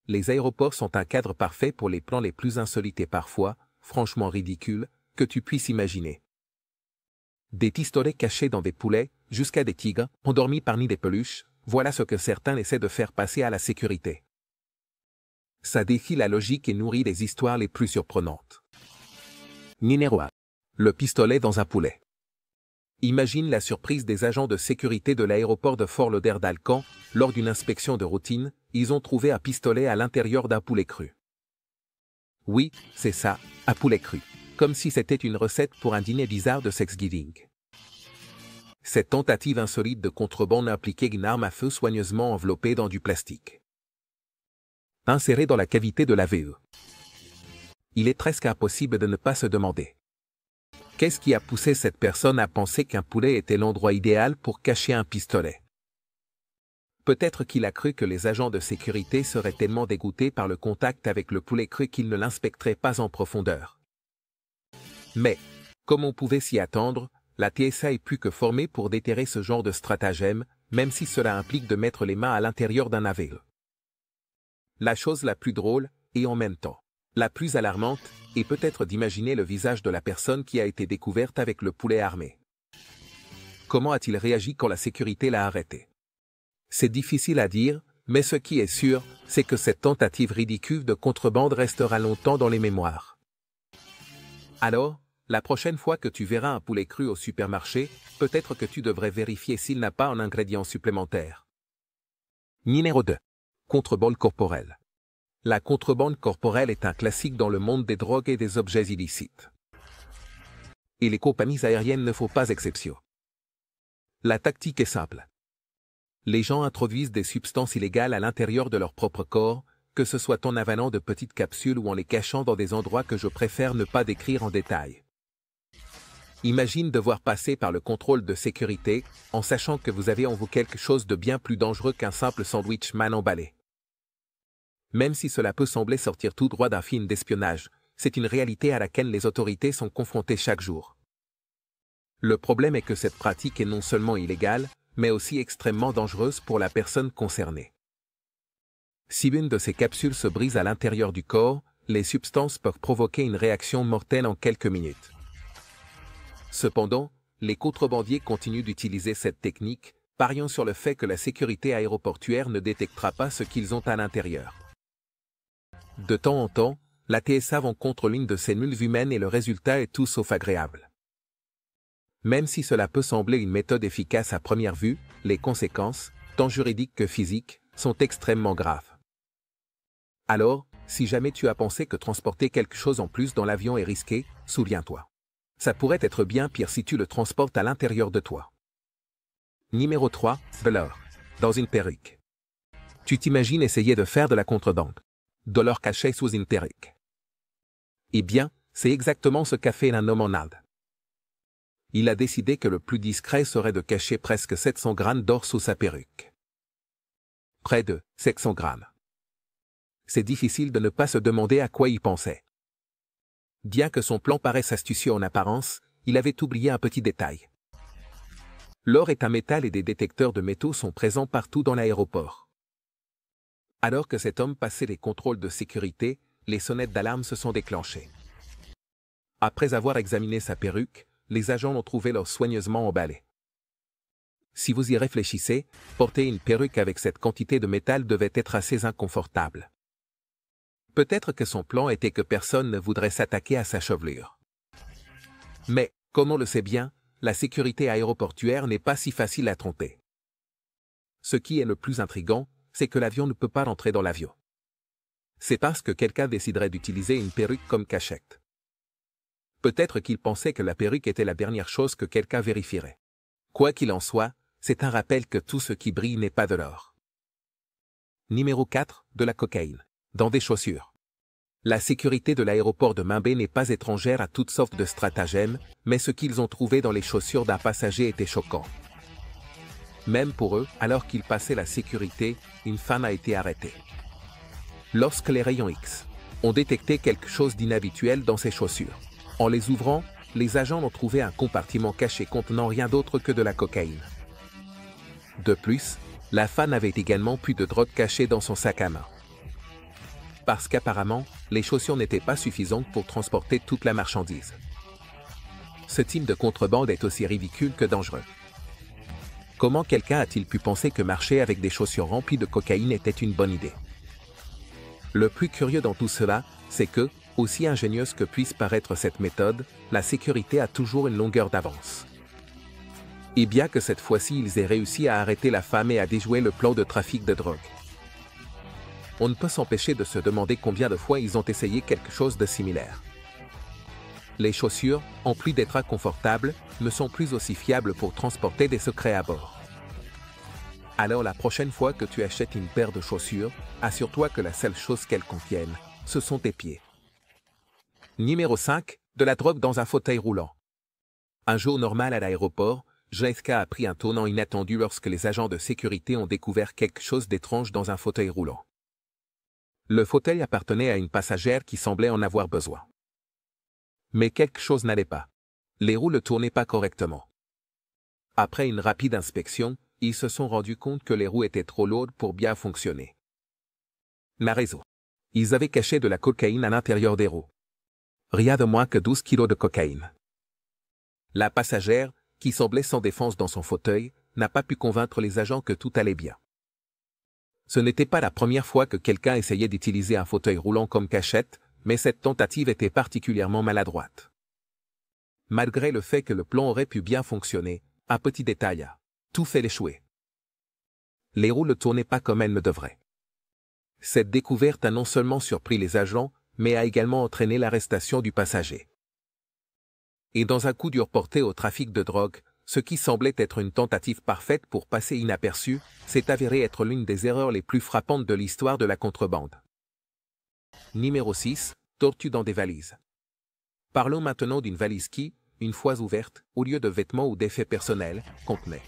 les aéroports sont un cadre parfait pour les plans les plus insolites et parfois, franchement ridicules, que tu puisses imaginer. Des pistolets cachés dans des poulets, jusqu'à des tigres, endormis parmi des peluches, voilà ce que certains essaient de faire passer à la sécurité. Ça défie la logique et nourrit les histoires les plus surprenantes. Numéro 1. Le pistolet dans un poulet. Imagine la surprise des agents de sécurité de l'aéroport de Fort Lauderdale quand, lors d'une inspection de routine, ils ont trouvé un pistolet à l'intérieur d'un poulet cru. Oui, c'est ça, un poulet cru. Comme si c'était une recette pour un dîner bizarre de Thanksgiving. Cette tentative insolite de contrebande impliquait une arme à feu soigneusement enveloppée dans du plastique, insérée dans la cavité de la VE. Il est presque impossible de ne pas se demander: qu'est-ce qui a poussé cette personne à penser qu'un poulet était l'endroit idéal pour cacher un pistolet? Peut-être qu'il a cru que les agents de sécurité seraient tellement dégoûtés par le contact avec le poulet cru qu'ils ne l'inspecteraient pas en profondeur. Mais, comme on pouvait s'y attendre, la TSA est plus que formée pour déterrer ce genre de stratagème, même si cela implique de mettre les mains à l'intérieur d'un AVE. La chose la plus drôle, et en même temps, la plus alarmante, est peut-être d'imaginer le visage de la personne qui a été découverte avec le poulet armé. Comment a-t-il réagi quand la sécurité l'a arrêté? C'est difficile à dire, mais ce qui est sûr, c'est que cette tentative ridicule de contrebande restera longtemps dans les mémoires. Alors, la prochaine fois que tu verras un poulet cru au supermarché, peut-être que tu devrais vérifier s'il n'a pas un ingrédient supplémentaire. Numéro 2. Contrebande corporelle. La contrebande corporelle est un classique dans le monde des drogues et des objets illicites. Et les compagnies aériennes ne font pas exception. La tactique est simple. Les gens introduisent des substances illégales à l'intérieur de leur propre corps, que ce soit en avalant de petites capsules ou en les cachant dans des endroits que je préfère ne pas décrire en détail. Imagine devoir passer par le contrôle de sécurité, en sachant que vous avez en vous quelque chose de bien plus dangereux qu'un simple sandwich mal emballé. Même si cela peut sembler sortir tout droit d'un film d'espionnage, c'est une réalité à laquelle les autorités sont confrontées chaque jour. Le problème est que cette pratique est non seulement illégale, mais aussi extrêmement dangereuse pour la personne concernée. Si une de ces capsules se brise à l'intérieur du corps, les substances peuvent provoquer une réaction mortelle en quelques minutes. Cependant, les contrebandiers continuent d'utiliser cette technique, pariant sur le fait que la sécurité aéroportuaire ne détectera pas ce qu'ils ont à l'intérieur. De temps en temps, la TSA rencontre l'une de ces mules humaines et le résultat est tout sauf agréable. Même si cela peut sembler une méthode efficace à première vue, les conséquences, tant juridiques que physiques, sont extrêmement graves. Alors, si jamais tu as pensé que transporter quelque chose en plus dans l'avion est risqué, souviens-toi. Ça pourrait être bien pire si tu le transportes à l'intérieur de toi. Numéro 3. De l'or. Dans une perruque. Tu t'imagines essayer de faire de la contrebande. De l'or caché sous une perruque. Eh bien, c'est exactement ce qu'a fait un homme en Inde. Il a décidé que le plus discret serait de cacher presque 700 grammes d'or sous sa perruque. Près de 700 grammes. C'est difficile de ne pas se demander à quoi il pensait. Bien que son plan paraisse astucieux en apparence, il avait oublié un petit détail. L'or est un métal et des détecteurs de métaux sont présents partout dans l'aéroport. Alors que cet homme passait les contrôles de sécurité, les sonnettes d'alarme se sont déclenchées. Après avoir examiné sa perruque, les agents l'ont trouvé l'or soigneusement emballé. Si vous y réfléchissez, porter une perruque avec cette quantité de métal devait être assez inconfortable. Peut-être que son plan était que personne ne voudrait s'attaquer à sa chevelure. Mais, comme on le sait bien, la sécurité aéroportuaire n'est pas si facile à tromper. Ce qui est le plus intriguant, c'est que l'avion ne peut pas rentrer dans l'avion. C'est parce que quelqu'un déciderait d'utiliser une perruque comme cachette. Peut-être qu'il pensait que la perruque était la dernière chose que quelqu'un vérifierait. Quoi qu'il en soit, c'est un rappel que tout ce qui brille n'est pas de l'or. Numéro 4. De la cocaïne. Dans des chaussures. La sécurité de l'aéroport de Mumbai n'est pas étrangère à toutes sortes de stratagèmes, mais ce qu'ils ont trouvé dans les chaussures d'un passager était choquant. Même pour eux, alors qu'ils passaient la sécurité, une femme a été arrêtée. Lorsque les rayons X ont détecté quelque chose d'inhabituel dans ses chaussures, en les ouvrant, les agents ont trouvé un compartiment caché contenant rien d'autre que de la cocaïne. De plus, la femme avait également plus de drogue cachée dans son sac à main. parce qu'apparemment, les chaussures n'étaient pas suffisantes pour transporter toute la marchandise. Ce type de contrebande est aussi ridicule que dangereux. Comment quelqu'un a-t-il pu penser que marcher avec des chaussures remplies de cocaïne était une bonne idée? Le plus curieux dans tout cela, c'est que, aussi ingénieuse que puisse paraître cette méthode, la sécurité a toujours une longueur d'avance. Et bien que cette fois-ci ils aient réussi à arrêter la femme et à déjouer le plan de trafic de drogue. On ne peut s'empêcher de se demander combien de fois ils ont essayé quelque chose de similaire. Les chaussures, en plus d'être inconfortables, ne sont plus aussi fiables pour transporter des secrets à bord. Alors la prochaine fois que tu achètes une paire de chaussures, assure-toi que la seule chose qu'elles contiennent, ce sont tes pieds. Numéro 5. De la drogue dans un fauteuil roulant. Un jour normal à l'aéroport, JFK a pris un tournant inattendu lorsque les agents de sécurité ont découvert quelque chose d'étrange dans un fauteuil roulant. Le fauteuil appartenait à une passagère qui semblait en avoir besoin. Mais quelque chose n'allait pas. Les roues ne tournaient pas correctement. Après une rapide inspection, ils se sont rendus compte que les roues étaient trop lourdes pour bien fonctionner. La raison. Ils avaient caché de la cocaïne à l'intérieur des roues. Rien de moins que 12 kilos de cocaïne. La passagère, qui semblait sans défense dans son fauteuil, n'a pas pu convaincre les agents que tout allait bien. Ce n'était pas la première fois que quelqu'un essayait d'utiliser un fauteuil roulant comme cachette, mais cette tentative était particulièrement maladroite. Malgré le fait que le plan aurait pu bien fonctionner, un petit détail a tout fait échouer. Les roues ne tournaient pas comme elles ne devraient. Cette découverte a non seulement surpris les agents, mais a également entraîné l'arrestation du passager. Et dans un coup dur porté au trafic de drogue, ce qui semblait être une tentative parfaite pour passer inaperçu, s'est avéré être l'une des erreurs les plus frappantes de l'histoire de la contrebande. Numéro 6. Tortues dans des valises. Parlons maintenant d'une valise qui, une fois ouverte, au lieu de vêtements ou d'effets personnels, contenait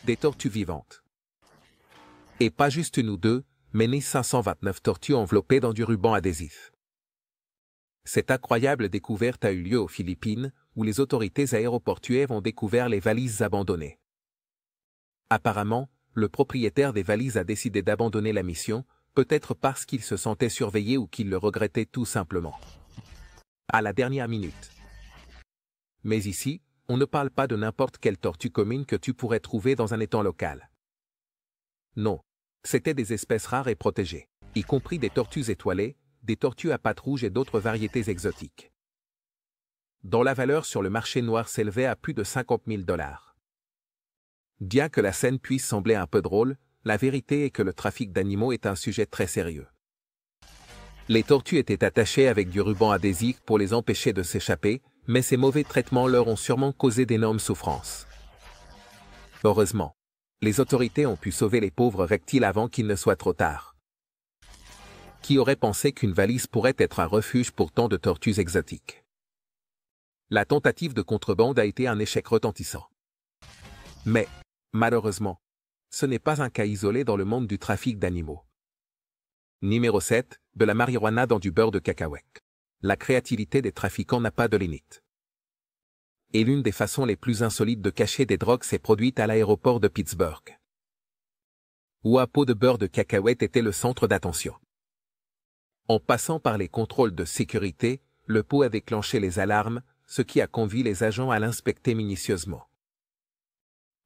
des tortues vivantes. Et pas juste une ou deux, mais 1529 tortues enveloppées dans du ruban adhésif. Cette incroyable découverte a eu lieu aux Philippines, où les autorités aéroportuaires ont découvert les valises abandonnées. Apparemment, le propriétaire des valises a décidé d'abandonner la mission, peut-être parce qu'il se sentait surveillé ou qu'il le regrettait tout simplement. À la dernière minute. Mais ici, on ne parle pas de n'importe quelle tortue commune que tu pourrais trouver dans un étang local. Non, c'étaient des espèces rares et protégées, y compris des tortues étoilées, des tortues à pattes rouges et d'autres variétés exotiques, dont la valeur sur le marché noir s'élevait à plus de 50 000 $. Bien que la scène puisse sembler un peu drôle, la vérité est que le trafic d'animaux est un sujet très sérieux. Les tortues étaient attachées avec du ruban adhésif pour les empêcher de s'échapper, mais ces mauvais traitements leur ont sûrement causé d'énormes souffrances. Heureusement, les autorités ont pu sauver les pauvres reptiles avant qu'il ne soit trop tard. Qui aurait pensé qu'une valise pourrait être un refuge pour tant de tortues exotiques? La tentative de contrebande a été un échec retentissant. Mais, malheureusement, ce n'est pas un cas isolé dans le monde du trafic d'animaux. Numéro 7. De la marijuana dans du beurre de cacahuète. La créativité des trafiquants n'a pas de limite. Et l'une des façons les plus insolites de cacher des drogues s'est produite à l'aéroport de Pittsburgh, où un pot de beurre de cacahuète était le centre d'attention. En passant par les contrôles de sécurité, le pot a déclenché les alarmes, ce qui a conduit les agents à l'inspecter minutieusement.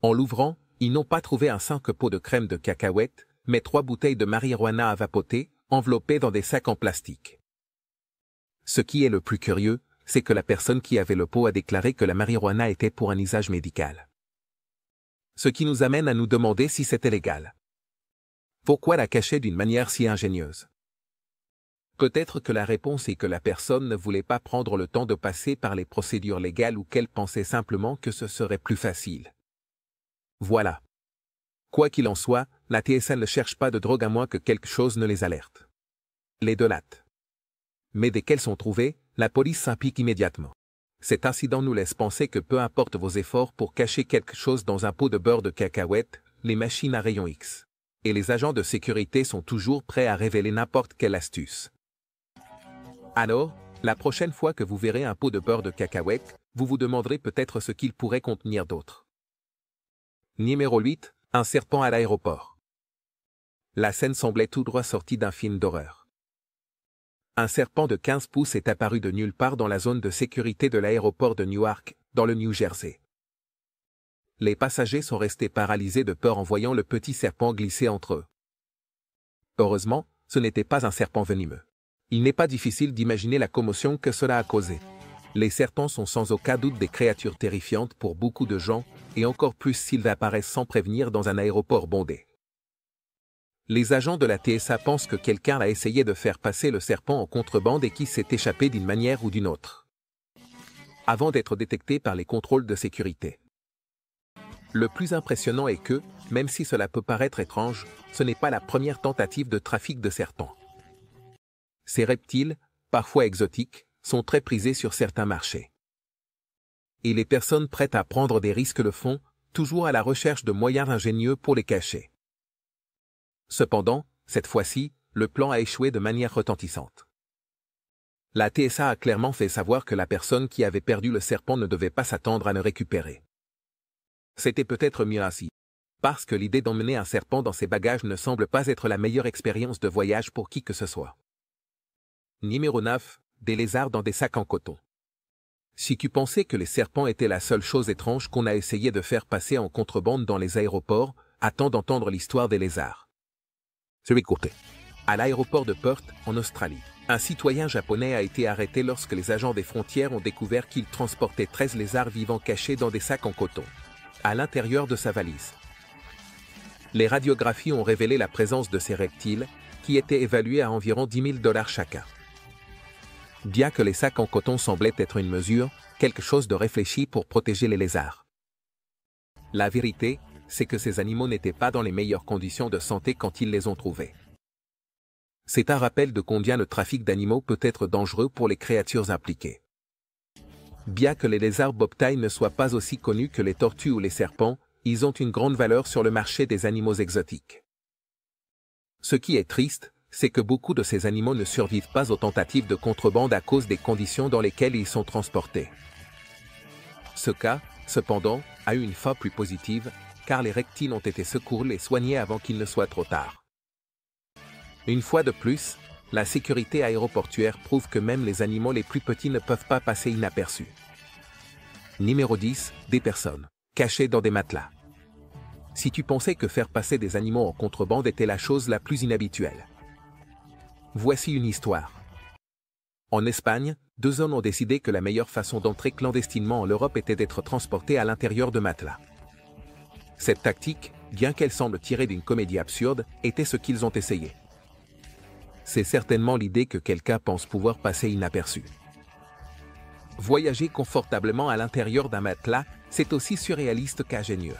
En l'ouvrant, ils n'ont pas trouvé un simple pot de crème de cacahuète, mais 3 bouteilles de marijuana à vapoter, enveloppées dans des sacs en plastique. Ce qui est le plus curieux, c'est que la personne qui avait le pot a déclaré que la marijuana était pour un usage médical. Ce qui nous amène à nous demander si c'était légal. Pourquoi la cacher d'une manière si ingénieuse? Peut-être que la réponse est que la personne ne voulait pas prendre le temps de passer par les procédures légales ou qu'elle pensait simplement que ce serait plus facile. Voilà. Quoi qu'il en soit, la TSA ne cherche pas de drogue à moins que quelque chose ne les alerte. Les delates. Mais dès qu'elles sont trouvées, la police s'implique immédiatement. Cet incident nous laisse penser que peu importe vos efforts pour cacher quelque chose dans un pot de beurre de cacahuète, les machines à rayons X et les agents de sécurité sont toujours prêts à révéler n'importe quelle astuce. Alors, la prochaine fois que vous verrez un pot de beurre de cacahuète, vous vous demanderez peut-être ce qu'il pourrait contenir d'autre. Numéro 8. Un serpent à l'aéroport. La scène semblait tout droit sortie d'un film d'horreur. Un serpent de 15 pouces est apparu de nulle part dans la zone de sécurité de l'aéroport de Newark, dans le New Jersey. Les passagers sont restés paralysés de peur en voyant le petit serpent glisser entre eux. Heureusement, ce n'était pas un serpent venimeux. Il n'est pas difficile d'imaginer la commotion que cela a causé. Les serpents sont sans aucun doute des créatures terrifiantes pour beaucoup de gens, et encore plus s'ils apparaissent sans prévenir dans un aéroport bondé. Les agents de la TSA pensent que quelqu'un a essayé de faire passer le serpent en contrebande et qui s'est échappé d'une manière ou d'une autre, avant d'être détecté par les contrôles de sécurité. Le plus impressionnant est que, même si cela peut paraître étrange, ce n'est pas la première tentative de trafic de serpents. Ces reptiles, parfois exotiques, sont très prisés sur certains marchés. Et les personnes prêtes à prendre des risques le font, toujours à la recherche de moyens ingénieux pour les cacher. Cependant, cette fois-ci, le plan a échoué de manière retentissante. La TSA a clairement fait savoir que la personne qui avait perdu le serpent ne devait pas s'attendre à le récupérer. C'était peut-être mieux ainsi, parce que l'idée d'emmener un serpent dans ses bagages ne semble pas être la meilleure expérience de voyage pour qui que ce soit. Numéro 9. Des lézards dans des sacs en coton. Si tu pensais que les serpents étaient la seule chose étrange qu'on a essayé de faire passer en contrebande dans les aéroports, attends d'entendre l'histoire des lézards. À l'aéroport de Perth, en Australie, un citoyen japonais a été arrêté lorsque les agents des frontières ont découvert qu'il transportait 13 lézards vivants cachés dans des sacs en coton, à l'intérieur de sa valise. Les radiographies ont révélé la présence de ces reptiles, qui étaient évalués à environ $10 000 chacun. Bien que les sacs en coton semblaient être une mesure, quelque chose de réfléchi pour protéger les lézards. La vérité, c'est que ces animaux n'étaient pas dans les meilleures conditions de santé quand ils les ont trouvés. C'est un rappel de combien le trafic d'animaux peut être dangereux pour les créatures impliquées. Bien que les lézards bobtail ne soient pas aussi connus que les tortues ou les serpents, ils ont une grande valeur sur le marché des animaux exotiques. Ce qui est triste, c'est que beaucoup de ces animaux ne survivent pas aux tentatives de contrebande à cause des conditions dans lesquelles ils sont transportés. Ce cas, cependant, a eu une fin plus positive, car les reptiles ont été secourus et soignés avant qu'il ne soit trop tard. Une fois de plus, la sécurité aéroportuaire prouve que même les animaux les plus petits ne peuvent pas passer inaperçus. Numéro 10. Des personnes cachées dans des matelas. Si tu pensais que faire passer des animaux en contrebande était la chose la plus inhabituelle. Voici une histoire. En Espagne, 2 hommes ont décidé que la meilleure façon d'entrer clandestinement en Europe était d'être transportés à l'intérieur de matelas. Cette tactique, bien qu'elle semble tirée d'une comédie absurde, était ce qu'ils ont essayé. C'est certainement l'idée que quelqu'un pense pouvoir passer inaperçu. Voyager confortablement à l'intérieur d'un matelas, c'est aussi surréaliste qu'ingénieux.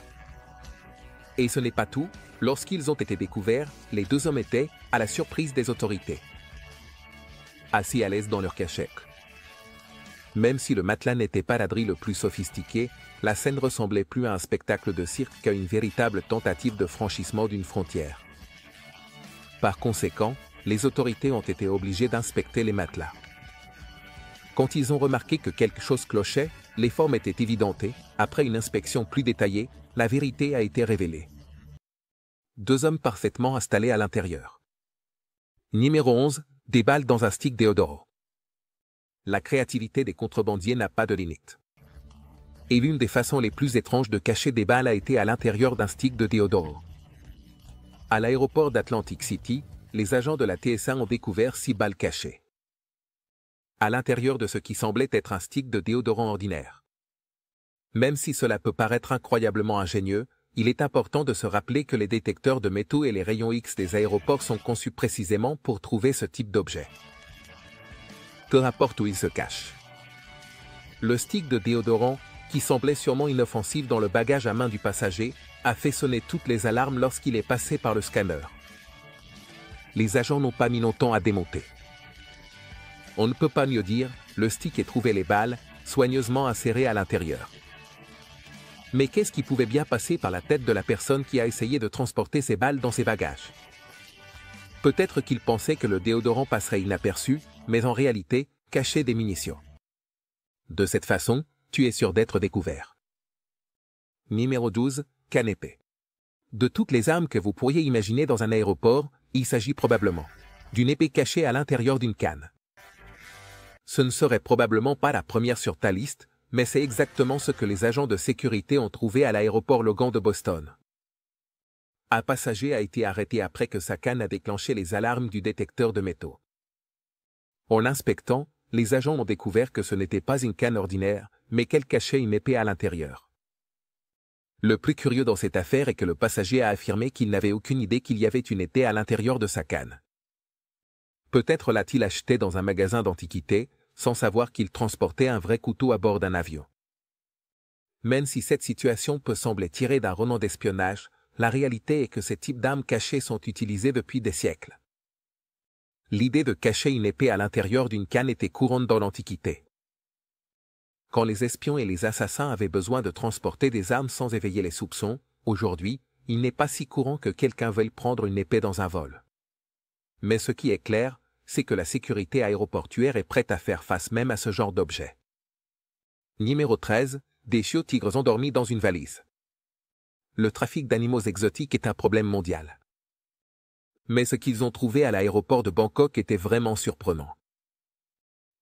Et ce n'est pas tout, lorsqu'ils ont été découverts, les 2 hommes étaient, à la surprise des autorités, assis à l'aise dans leur cachette. Même si le matelas n'était pas l'abri le plus sophistiqué, la scène ressemblait plus à un spectacle de cirque qu'à une véritable tentative de franchissement d'une frontière. Par conséquent, les autorités ont été obligées d'inspecter les matelas. Quand ils ont remarqué que quelque chose clochait, les formes étaient évidentées, après une inspection plus détaillée, la vérité a été révélée. 2 hommes parfaitement installés à l'intérieur. Numéro 11. Des balles dans un stick déodorant. La créativité des contrebandiers n'a pas de limite. Et l'une des façons les plus étranges de cacher des balles a été à l'intérieur d'un stick de déodorant. À l'aéroport d'Atlantic City, les agents de la TSA ont découvert 6 balles cachées à l'intérieur de ce qui semblait être un stick de déodorant ordinaire. Même si cela peut paraître incroyablement ingénieux, il est important de se rappeler que les détecteurs de métaux et les rayons X des aéroports sont conçus précisément pour trouver ce type d'objet. Peu importe où il se cache. Le stick de déodorant, qui semblait sûrement inoffensif dans le bagage à main du passager, a fait sonner toutes les alarmes lorsqu'il est passé par le scanner. Les agents n'ont pas mis longtemps à démonter. On ne peut pas mieux dire, le stick et trouvé les balles, soigneusement insérées à l'intérieur. Mais qu'est-ce qui pouvait bien passer par la tête de la personne qui a essayé de transporter ces balles dans ses bagages? Peut-être qu'il pensait que le déodorant passerait inaperçu, mais en réalité, cachait des munitions. De cette façon, tu es sûr d'être découvert. Numéro 12. Canne épée. De toutes les armes que vous pourriez imaginer dans un aéroport, il s'agit probablement d'une épée cachée à l'intérieur d'une canne. Ce ne serait probablement pas la première sur ta liste, mais c'est exactement ce que les agents de sécurité ont trouvé à l'aéroport Logan de Boston. Un passager a été arrêté après que sa canne a déclenché les alarmes du détecteur de métaux. En l'inspectant, les agents ont découvert que ce n'était pas une canne ordinaire, mais qu'elle cachait une épée à l'intérieur. Le plus curieux dans cette affaire est que le passager a affirmé qu'il n'avait aucune idée qu'il y avait une épée à l'intérieur de sa canne. Peut-être l'a-t-il acheté dans un magasin d'antiquités, sans savoir qu'il transportait un vrai couteau à bord d'un avion. Même si cette situation peut sembler tirée d'un roman d'espionnage, la réalité est que ces types d'armes cachées sont utilisés depuis des siècles. L'idée de cacher une épée à l'intérieur d'une canne était courante dans l'Antiquité. Quand les espions et les assassins avaient besoin de transporter des armes sans éveiller les soupçons, aujourd'hui, il n'est pas si courant que quelqu'un veuille prendre une épée dans un vol. Mais ce qui est clair, c'est que la sécurité aéroportuaire est prête à faire face même à ce genre d'objet. Numéro 13, des chiots tigres endormis dans une valise. Le trafic d'animaux exotiques est un problème mondial. Mais ce qu'ils ont trouvé à l'aéroport de Bangkok était vraiment surprenant.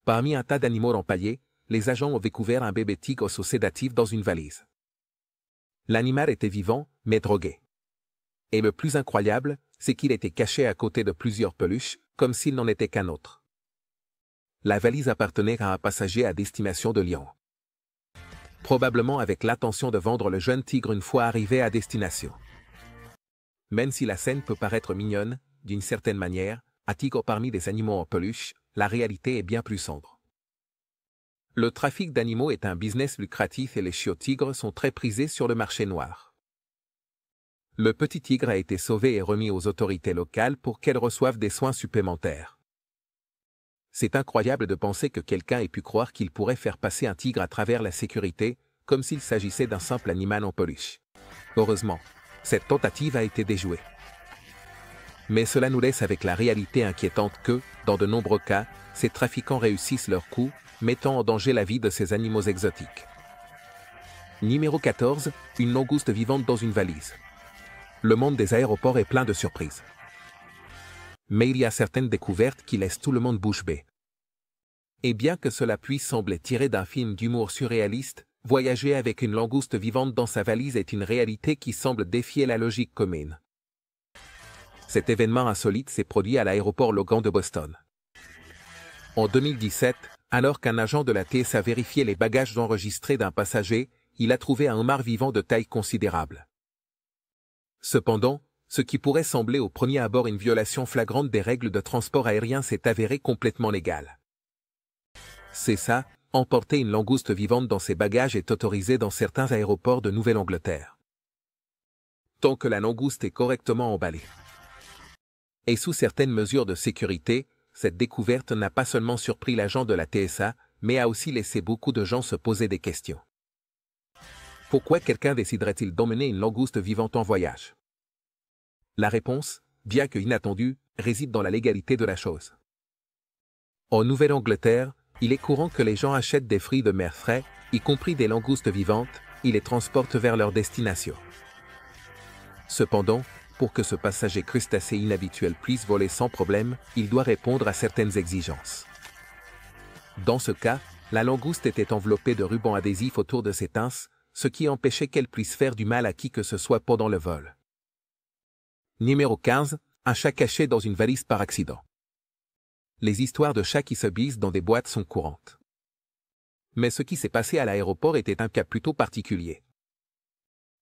Parmi un tas d'animaux empaillés, les agents ont découvert un bébé tigre sous sédatif dans une valise. L'animal était vivant, mais drogué. Et le plus incroyable, c'est qu'il était caché à côté de plusieurs peluches, comme s'il n'en était qu'un autre. La valise appartenait à un passager à destination de Lyon. Probablement avec l'intention de vendre le jeune tigre une fois arrivé à destination. Même si la scène peut paraître mignonne, d'une certaine manière, un tigre parmi des animaux en peluche, la réalité est bien plus sombre. Le trafic d'animaux est un business lucratif et les chiots tigres sont très prisés sur le marché noir. Le petit tigre a été sauvé et remis aux autorités locales pour qu'elles reçoivent des soins supplémentaires. C'est incroyable de penser que quelqu'un ait pu croire qu'il pourrait faire passer un tigre à travers la sécurité, comme s'il s'agissait d'un simple animal en peluche. Heureusement, cette tentative a été déjouée. Mais cela nous laisse avec la réalité inquiétante que, dans de nombreux cas, ces trafiquants réussissent leur coup, mettant en danger la vie de ces animaux exotiques. Numéro 14, une langouste vivante dans une valise. Le monde des aéroports est plein de surprises. Mais il y a certaines découvertes qui laissent tout le monde bouche bée. Et bien que cela puisse sembler tiré d'un film d'humour surréaliste, voyager avec une langouste vivante dans sa valise est une réalité qui semble défier la logique commune. Cet événement insolite s'est produit à l'aéroport Logan de Boston. En 2017, alors qu'un agent de la TSA vérifiait les bagages enregistrés d'un passager, il a trouvé un homard vivant de taille considérable. Cependant, ce qui pourrait sembler au premier abord une violation flagrante des règles de transport aérien s'est avéré complètement légal. C'est ça, emporter une langouste vivante dans ses bagages est autorisé dans certains aéroports de Nouvelle-Angleterre. Tant que la langouste est correctement emballée. Et sous certaines mesures de sécurité, cette découverte n'a pas seulement surpris l'agent de la TSA, mais a aussi laissé beaucoup de gens se poser des questions. Pourquoi quelqu'un déciderait-il d'emmener une langouste vivante en voyage? La réponse, bien que inattendue, réside dans la légalité de la chose. En Nouvelle-Angleterre, il est courant que les gens achètent des fruits de mer frais, y compris des langoustes vivantes, et les transportent vers leur destination. Cependant, pour que ce passager crustacé inhabituel puisse voler sans problème, il doit répondre à certaines exigences. Dans ce cas, la langouste était enveloppée de rubans adhésifs autour de ses pinces, ce qui empêchait qu'elle puisse faire du mal à qui que ce soit pendant le vol. Numéro 15, un chat caché dans une valise par accident. Les histoires de chats qui se glissent dans des boîtes sont courantes. Mais ce qui s'est passé à l'aéroport était un cas plutôt particulier.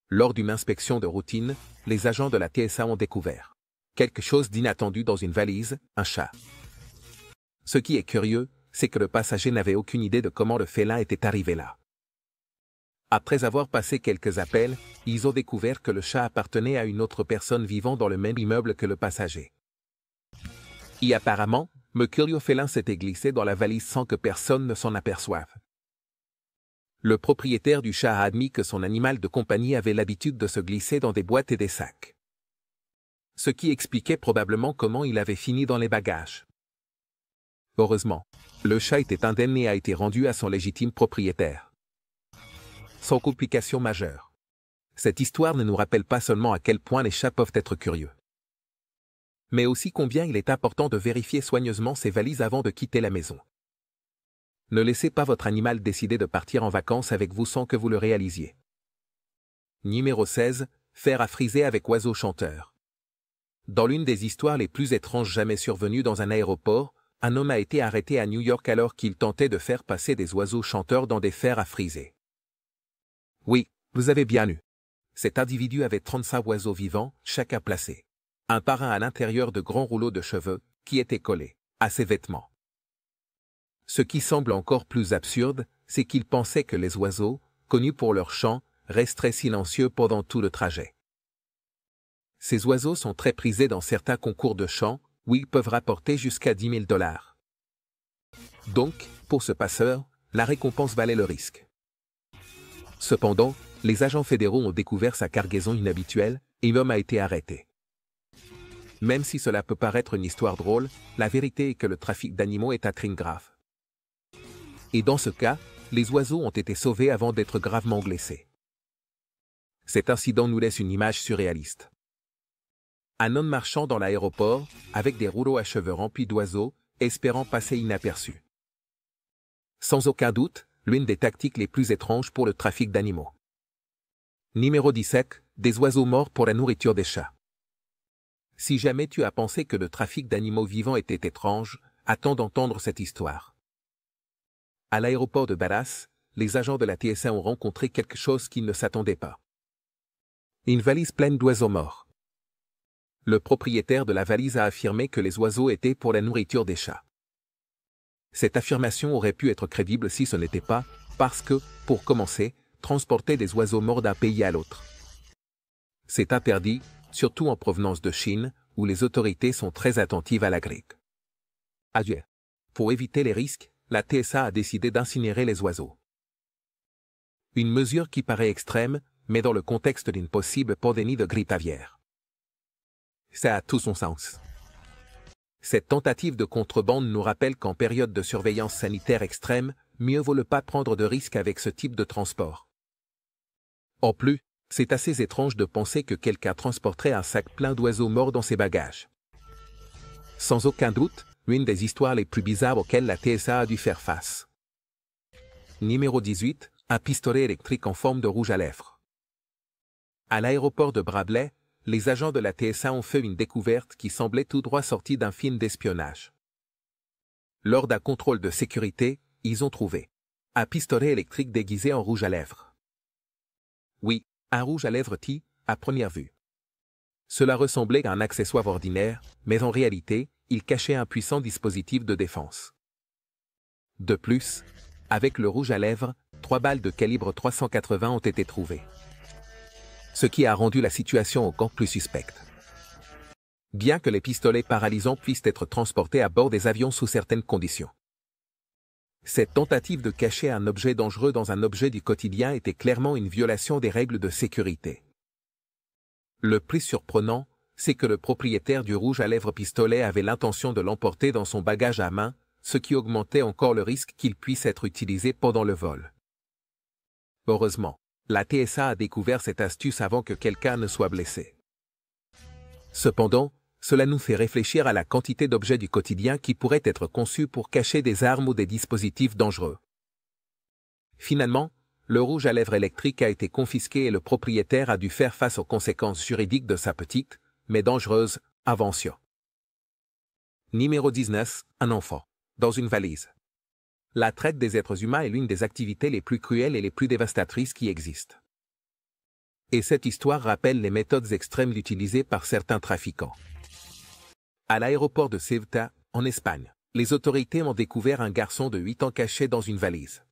Lors d'une inspection de routine, les agents de la TSA ont découvert quelque chose d'inattendu dans une valise, un chat. Ce qui est curieux, c'est que le passager n'avait aucune idée de comment le félin était arrivé là. Après avoir passé quelques appels, ils ont découvert que le chat appartenait à une autre personne vivant dans le même immeuble que le passager. Et apparemment, le curieux félin s'était glissé dans la valise sans que personne ne s'en aperçoive. Le propriétaire du chat a admis que son animal de compagnie avait l'habitude de se glisser dans des boîtes et des sacs. Ce qui expliquait probablement comment il avait fini dans les bagages. Heureusement, le chat était indemne et a été rendu à son légitime propriétaire. Sans complication majeure. Cette histoire ne nous rappelle pas seulement à quel point les chats peuvent être curieux, mais aussi combien il est important de vérifier soigneusement ses valises avant de quitter la maison. Ne laissez pas votre animal décider de partir en vacances avec vous sans que vous le réalisiez. Numéro 16. Fer à friser avec oiseau chanteur. Dans l'une des histoires les plus étranges jamais survenues dans un aéroport, un homme a été arrêté à New York alors qu'il tentait de faire passer des oiseaux chanteurs dans des fers à friser. Oui, vous avez bien eu. Cet individu avait 35 oiseaux vivants, chacun placé, un par un à l'intérieur de grands rouleaux de cheveux, qui étaient collés à ses vêtements. Ce qui semble encore plus absurde, c'est qu'il pensait que les oiseaux, connus pour leur chant, resteraient silencieux pendant tout le trajet. Ces oiseaux sont très prisés dans certains concours de chant, où ils peuvent rapporter jusqu'à $10 000. Donc, pour ce passeur, la récompense valait le risque. Cependant, les agents fédéraux ont découvert sa cargaison inhabituelle, et l'homme a été arrêté. Même si cela peut paraître une histoire drôle, la vérité est que le trafic d'animaux est un crime grave. Et dans ce cas, les oiseaux ont été sauvés avant d'être gravement blessés. Cet incident nous laisse une image surréaliste. Un homme marchant dans l'aéroport, avec des rouleaux à cheveux remplis d'oiseaux, espérant passer inaperçu. Sans aucun doute, l'une des tactiques les plus étranges pour le trafic d'animaux. Numéro 17. Des oiseaux morts pour la nourriture des chats. Si jamais tu as pensé que le trafic d'animaux vivants était étrange, attends d'entendre cette histoire. À l'aéroport de Dallas, les agents de la TSA ont rencontré quelque chose qu'ils ne s'attendaient pas. Une valise pleine d'oiseaux morts. Le propriétaire de la valise a affirmé que les oiseaux étaient pour la nourriture des chats. Cette affirmation aurait pu être crédible si ce n'était pas, parce que, pour commencer, transporter des oiseaux morts d'un pays à l'autre. C'est interdit, surtout en provenance de Chine, où les autorités sont très attentives à la grippe. Adieu. Pour éviter les risques, la TSA a décidé d'incinérer les oiseaux. Une mesure qui paraît extrême, mais dans le contexte d'une possible pandémie de grippe aviaire. Ça a tout son sens. Cette tentative de contrebande nous rappelle qu'en période de surveillance sanitaire extrême, mieux vaut ne pas prendre de risques avec ce type de transport. En plus, c'est assez étrange de penser que quelqu'un transporterait un sac plein d'oiseaux morts dans ses bagages. Sans aucun doute, l'une des histoires les plus bizarres auxquelles la TSA a dû faire face. Numéro 18. Un pistolet électrique en forme de rouge à lèvres. À l'aéroport de Bradley, les agents de la TSA ont fait une découverte qui semblait tout droit sortie d'un film d'espionnage. Lors d'un contrôle de sécurité, ils ont trouvé un pistolet électrique déguisé en rouge à lèvres. Oui, un rouge à lèvres à première vue. Cela ressemblait à un accessoire ordinaire, mais en réalité, il cachait un puissant dispositif de défense. De plus, avec le rouge à lèvres, 3 balles de calibre 380 ont été trouvées. Ce qui a rendu la situation encore plus suspecte. Bien que les pistolets paralysants puissent être transportés à bord des avions sous certaines conditions. Cette tentative de cacher un objet dangereux dans un objet du quotidien était clairement une violation des règles de sécurité. Le plus surprenant, c'est que le propriétaire du rouge à lèvres pistolet avait l'intention de l'emporter dans son bagage à main, ce qui augmentait encore le risque qu'il puisse être utilisé pendant le vol. Heureusement, la TSA a découvert cette astuce avant que quelqu'un ne soit blessé. Cependant, cela nous fait réfléchir à la quantité d'objets du quotidien qui pourraient être conçus pour cacher des armes ou des dispositifs dangereux. Finalement, le rouge à lèvres électrique a été confisqué et le propriétaire a dû faire face aux conséquences juridiques de sa petite, mais dangereuse, invention. Numéro 19. Un enfant. Dans une valise. La traite des êtres humains est l'une des activités les plus cruelles et les plus dévastatrices qui existent. Et cette histoire rappelle les méthodes extrêmes utilisées par certains trafiquants. À l'aéroport de Ceuta, en Espagne, les autorités ont découvert un garçon de 8 ans caché dans une valise.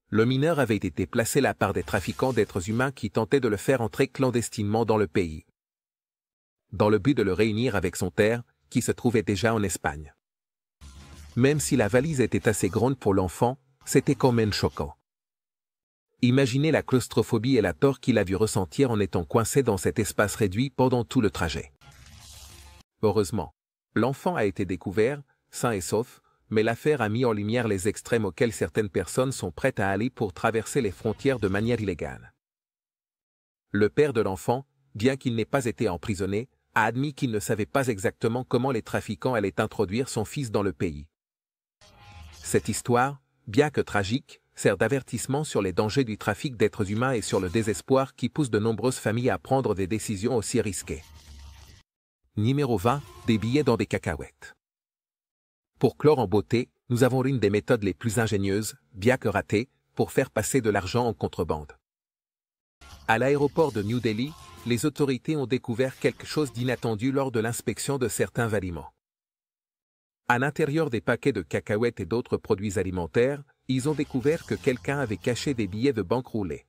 Le mineur avait été placé là par des trafiquants d'êtres humains qui tentaient de le faire entrer clandestinement dans le pays, dans le but de le réunir avec son père, qui se trouvait déjà en Espagne. Même si la valise était assez grande pour l'enfant, c'était quand même choquant. Imaginez la claustrophobie et la peur qu'il a dû ressentir en étant coincé dans cet espace réduit pendant tout le trajet. Heureusement, l'enfant a été découvert, sain et sauf, mais l'affaire a mis en lumière les extrêmes auxquels certaines personnes sont prêtes à aller pour traverser les frontières de manière illégale. Le père de l'enfant, bien qu'il n'ait pas été emprisonné, a admis qu'il ne savait pas exactement comment les trafiquants allaient introduire son fils dans le pays. Cette histoire, bien que tragique, sert d'avertissement sur les dangers du trafic d'êtres humains et sur le désespoir qui pousse de nombreuses familles à prendre des décisions aussi risquées. Numéro 20. Des billets dans des cacahuètes. Pour clore en beauté, nous avons l'une des méthodes les plus ingénieuses, bien que ratée, pour faire passer de l'argent en contrebande. À l'aéroport de New Delhi, les autorités ont découvert quelque chose d'inattendu lors de l'inspection de certains aliments. À l'intérieur des paquets de cacahuètes et d'autres produits alimentaires, ils ont découvert que quelqu'un avait caché des billets de banque roulés.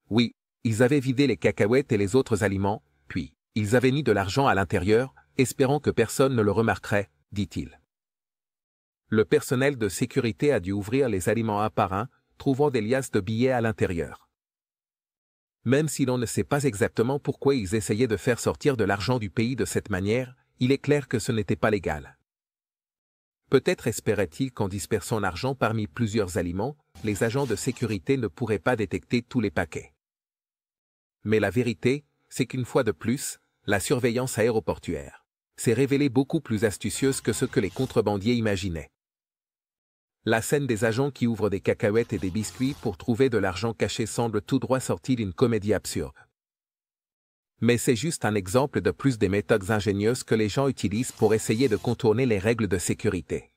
Oui, ils avaient vidé les cacahuètes et les autres aliments, puis, ils avaient mis de l'argent à l'intérieur, espérant que personne ne le remarquerait, dit-il. Le personnel de sécurité a dû ouvrir les aliments un par un, trouvant des liasses de billets à l'intérieur. Même si l'on ne sait pas exactement pourquoi ils essayaient de faire sortir de l'argent du pays de cette manière, il est clair que ce n'était pas légal. Peut-être espérait-il qu'en dispersant l'argent parmi plusieurs aliments, les agents de sécurité ne pourraient pas détecter tous les paquets. Mais la vérité, c'est qu'une fois de plus, la surveillance aéroportuaire s'est révélée beaucoup plus astucieuse que ce que les contrebandiers imaginaient. La scène des agents qui ouvrent des cacahuètes et des biscuits pour trouver de l'argent caché semble tout droit sortie d'une comédie absurde. Mais c'est juste un exemple de plus des méthodes ingénieuses que les gens utilisent pour essayer de contourner les règles de sécurité.